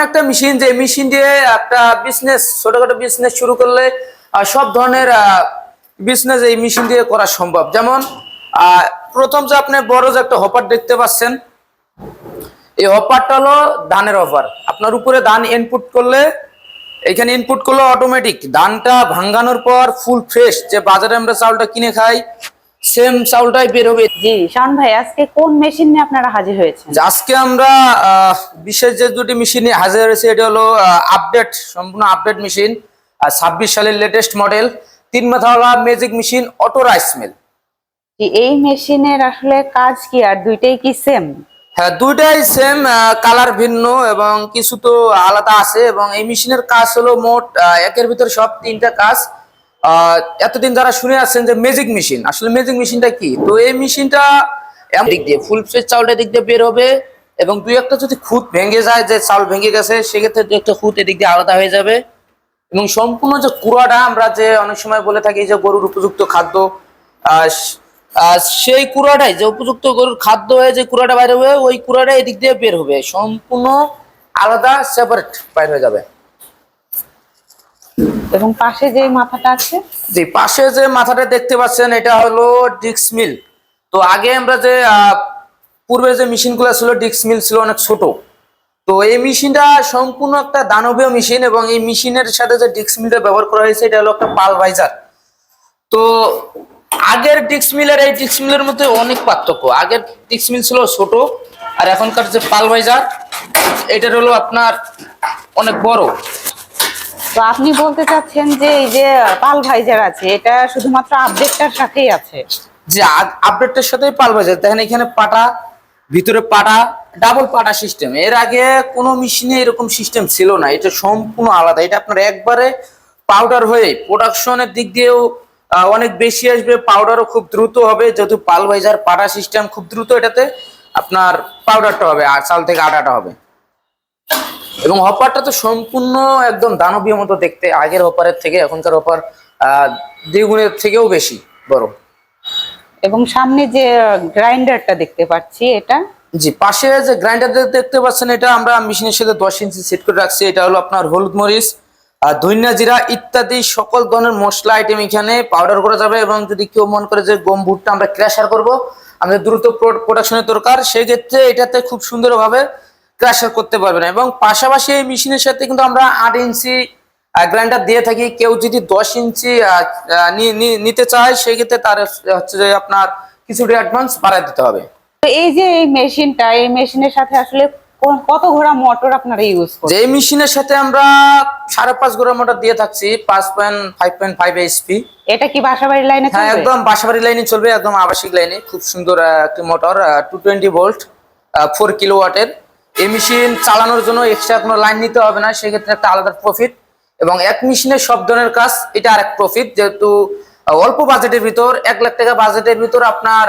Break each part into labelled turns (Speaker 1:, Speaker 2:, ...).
Speaker 1: একটা মেশিন, যে মেশিন দিয়ে একটা বিজনেস, ছোটখাটো বিজনেস শুরু করলে সব ধরনের বিজনেস এই মেশিন দিয়ে করা সম্ভব। যেমন প্রথম যে আপনি বড় যে একটা হপার দেখতে পাচ্ছেন, এই হপারটা হলো ধানের হপার। আপনার উপরে ধান ইনপুট করলে, এখানে ইনপুট করলে অটোমেটিক ধানটা ভাঙানোর পর ফুল ফ্রেশ, যে বাজারে আমরা চাউলটা কিনে খাই সেম চাউলটাই বের হবে।
Speaker 2: জি শাওন ভাই, আজকে কোন মেশিন নিয়ে আপনারা হাজির হয়েছেন?
Speaker 1: আজকে আমরা বিশেষ যে দুটি মেশিন নিয়ে হাজির হয়েছে, এটা হলো আপডেট, সম্পূর্ণ আপডেট মেশিন, 26 সালের লেটেস্ট মডেল 3 মাথাওয়ালা magic machine, auto rice mill.
Speaker 2: এই মেশিনের আসলে কাজ কি, আর দুইটাই কি সেম?
Speaker 1: হ্যাঁ, দুইটাই সেম, কালার ভিন্ন এবং কিছু তো আলাদা আছে। এবং এই মেশিনের কাজ হলো মোট একের ভিতরে সব 3টা কাজ। এতদিন যারা শুনে আসছেন যে ম্যাজিক মেশিন, আসলে ম্যাজিক মেশিনটা কি, তো এই মেশিনটা দিক দিয়ে ফুল ফ্রেশ চাউলটা দিক দিয়ে বের হবে, এবং দুই একটা যদি খুঁত ভেঙে যায়, যে চাউল ভেঙে গেছে, সেক্ষেত্রে দু একটা খুঁত এদিক দিয়ে আলাদা হয়ে যাবে। এবং সম্পূর্ণ যে কুড়াটা আমরা যে অনেক সময় বলে থাকি যে গরুর উপযুক্ত খাদ্য, সেই কুড়াটাই যে উপযুক্ত গরুর খাদ্য হয়ে যে কুড়াটা বাইরে হবে, ওই কুড়াটা এদিক দিয়ে বের হবে, সম্পূর্ণ আলাদা সেপারেট বাইর হয়ে যাবে।
Speaker 2: এবং পাশে যে মাথাটা আছে,
Speaker 1: জি, পাশে যে মাথাটা দেখতে পাচ্ছেন, এটা হলো ডিক্স মিল। তো আগে আমরা যে পূর্বে যে মেশিনগুলো ছিল, ডিক্স মিল ছিল অনেক ছোট। তো এই মেশিনটা সম্পূর্ণ একটা দানবীয় মেশিন, এবং এই মেশিনের সাথে যে ডিক্স মিলটা ব্যবহার করা হয়েছে, এটা হলো একটা পালভাইজার। তো আগের ডিক্স মিল আর এই ডিক্স মিলের মধ্যে অনেক পার্থক্য। আগের ডিক্স মিল ছিল ছোট, আর এখনকার যে পালভাইজার, এটার হলো আপনার অনেক বড়।
Speaker 2: তো আপনি বলতে চাচ্ছেন যে এই যে পালভাইজার আছে, এটা শুধুমাত্র আপডেটটার সাথেই আছে?
Speaker 1: যে আপডেটের সাথে পালভাইজার দেখেন, এখানে পাটা, ভিতরে পাটা, ডাবল পাটা সিস্টেম। এর আগে কোনো মেশিনে এরকম সিস্টেম ছিল না, এটা সম্পূর্ণ আলাদা। এটা আপনার একবারে পাউডার হয়ে প্রোডাকশনের দিক দিয়েও অনেক বেশি আসবে, পাউডারও খুব দ্রুত হবে, যেহেতু পালভাইজার পাটা সিস্টেম, খুব দ্রুত এটাতে আপনার পাউডারটা হবে আর চাল থেকে আটাটা হবে। এবং হপারটা তো সম্পূর্ণ একদম দানবীয় মতো দেখতে, আগের হপারের থেকে এখনকার হপার দ্বিগুণের থেকেও বেশি বড়।
Speaker 2: এবং সামনে যে গ্রাইন্ডারটা দেখতে পাচ্ছি, এটা?
Speaker 1: জি, পাশে যে গ্রাইন্ডার দেখতে পাচ্ছেন, এটা আমরা মেশিনের সাথে 10 ইঞ্চি সেট করে রাখছি। এটা হলো আপনার হলুদ মরিচ, ধনিয়া জিরা ইত্যাদি সকল ধরনের মশলা আইটেম এখানে পাউডার করা যাবে। এবং যদি কেউ মনে করে যে গম ভুট্টা আমরা ক্র্যাশার করব, আমাদের দ্রুত প্রোডাকশনের দরকার, সেক্ষেত্রে এটাতে খুব সুন্দরভাবে ক্র্যাশার করতে পারবেন। এবং পাশাপাশি এই মেশিনের সাথে কিন্তু আমরা 8 ইঞ্চি গ্রাইন্ডার দিয়ে থাকি। কেউ যদি 10 ইঞ্চি নিতে চায়, সেক্ষেত্রে তার হচ্ছে যে আপনার কিছুটা অ্যাডভান্স বাড়ায় দিতে হবে।
Speaker 2: তো এই যে এই মেশিনটা, এই মেশিনের সাথে আসলে কত ঘোড়া মোটর আপনারা ইউজ করেন?
Speaker 1: যে মেশিনের সাথে আমরা 5.5 ঘোড়া মোটর দিয়ে থাকছি, 5.5 এইচপি।
Speaker 2: এটা কি বাসাবাড়ির লাইনে
Speaker 1: হ্যাঁ,
Speaker 2: চলবে?
Speaker 1: একদম বাসাবাড়ি লাইনে চলবে, একদম আবাসিক লাইনে। খুব সুন্দর একটি মোটর, 220 ভোল্ট, 4 কিলোওয়াটের। এই মেশিন চালানোর জন্য এক্সট্রা কোনো লাইন নিতে হবে না, সেক্ষেত্রে একটা আলাদা প্রফিট। এবং এক মেশিনে সব ধরনের কাজ, এটা আরেক প্রফিট। যেহেতু অল্প বাজেটের ভিতর, 1 লাখ টাকা বাজেটের ভিতর আপনার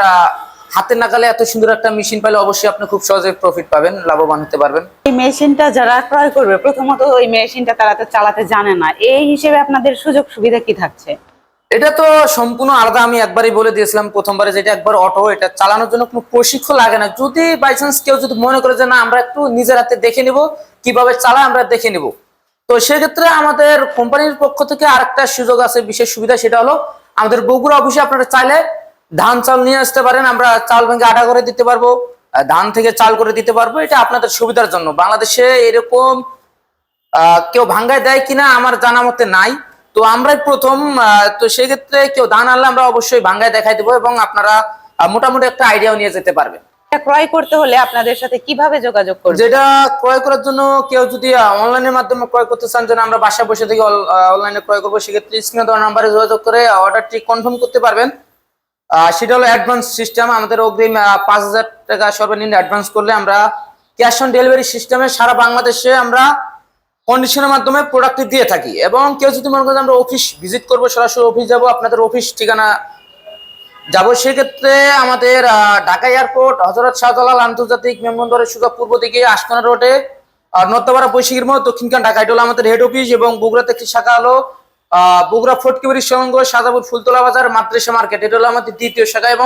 Speaker 1: হাতের নাগালে এত সুন্দর একটা মেশিন পেলে অবশ্যই আপনি খুব সহজে প্রফিট পাবেন, লাভবান হতে পারবেন।
Speaker 2: এই মেশিনটা যারা ক্রয় করবে, প্রথমত ওই মেশিনটা তারা তো চালাতে জানে না, এই হিসেবে আপনাদের সুযোগ সুবিধা কি থাকছে?
Speaker 1: এটা তো সম্পূর্ণ আলাদা, আমি একবারই বলে দিয়েছিলাম প্রথমবারে, যেটা একবার অটো, এটা চালানোর জন্য কোনো প্রশিক্ষণ লাগে না। যদি বাই চান্স কেউ যদি মনে করে যে না, আমরা একটু নিজের হাতে দেখে নিব কিভাবে চালায়, আমরা দেখে নিব, তো সেক্ষেত্রে আমাদের কোম্পানির পক্ষ থেকে আরেকটা সুযোগ আছে, বিশেষ সুবিধা। সেটা হলো আমাদের বগুড়া অফিসে আপনারা চাইলে ধান চাল নিয়ে আসতে পারেন, আমরা চাল ভেঙে আটা করে দিতে পারবো, ধান থেকে চাল করে দিতে পারবো। এটা আপনাদের সুবিধার জন্য। বাংলাদেশে এরকম কেউ ভাঙ্গায় দেয় কিনা আমার জানা মতে নাই, তো আমরাই প্রথম। তো সেক্ষেত্রে কেউ ধান আনলে আমরা অবশ্যই ভাঙ্গায় দেখাই দেবো, এবং আপনারা মোটামুটি একটা আইডিয়াও নিয়ে যেতে পারবেন।
Speaker 2: ক্রয় করতে হলে আপনাদের সাথে কিভাবে যোগাযোগ করবে?
Speaker 1: যেটা ক্রয় করার জন্য কেউ যদি অনলাইনের মাধ্যমে ক্রয় করতে চান, যেন আমরা বাসায় বসে থেকে অনলাইনে ক্রয় করবো, সেক্ষেত্রে স্ক্রিনে দেওয়া নাম্বারে যোগাযোগ করে অর্ডারটি কনফার্ম করতে পারবেন। সেটা হলো অ্যাডভান্স সিস্টেম। আমাদের অগ্রিম 5,000 টাকা সর্বনিম্ন অ্যাডভান্স করলে আমরা ক্যাশ অন ডেলিভারি সিস্টেমে সারা বাংলাদেশে আমরা কন্ডিশনের মাধ্যমে প্রোডাক্টটি দিয়ে থাকি। এবং কেউ যদি মনে করেন আমরা অফিস ভিজিট করবো, সরাসরি অফিস যাব, আপনাদের অফিস ঠিকানা যাব, সেক্ষেত্রে আমাদের ঢাকা এয়ারপোর্ট, হযরত শাহজালাল আন্তর্জাতিক বিমানবন্দরের সোজা পূর্ব দিকে আশকানা রোডে, নর্থপাড়া বৈশাখীর মোড়, দক্ষিণখান ঢাকা, এটা হলো আমাদের হেড অফিস। এবং বগুড়াতে একটি শাখা হলো বগুড়া ফটকিবাড়ির সংঘ, সাজাপুর ফুলতলা বাজার, মাদ্রাসা মার্কেট, এটা হলো আমাদের দ্বিতীয় শাখা। এবং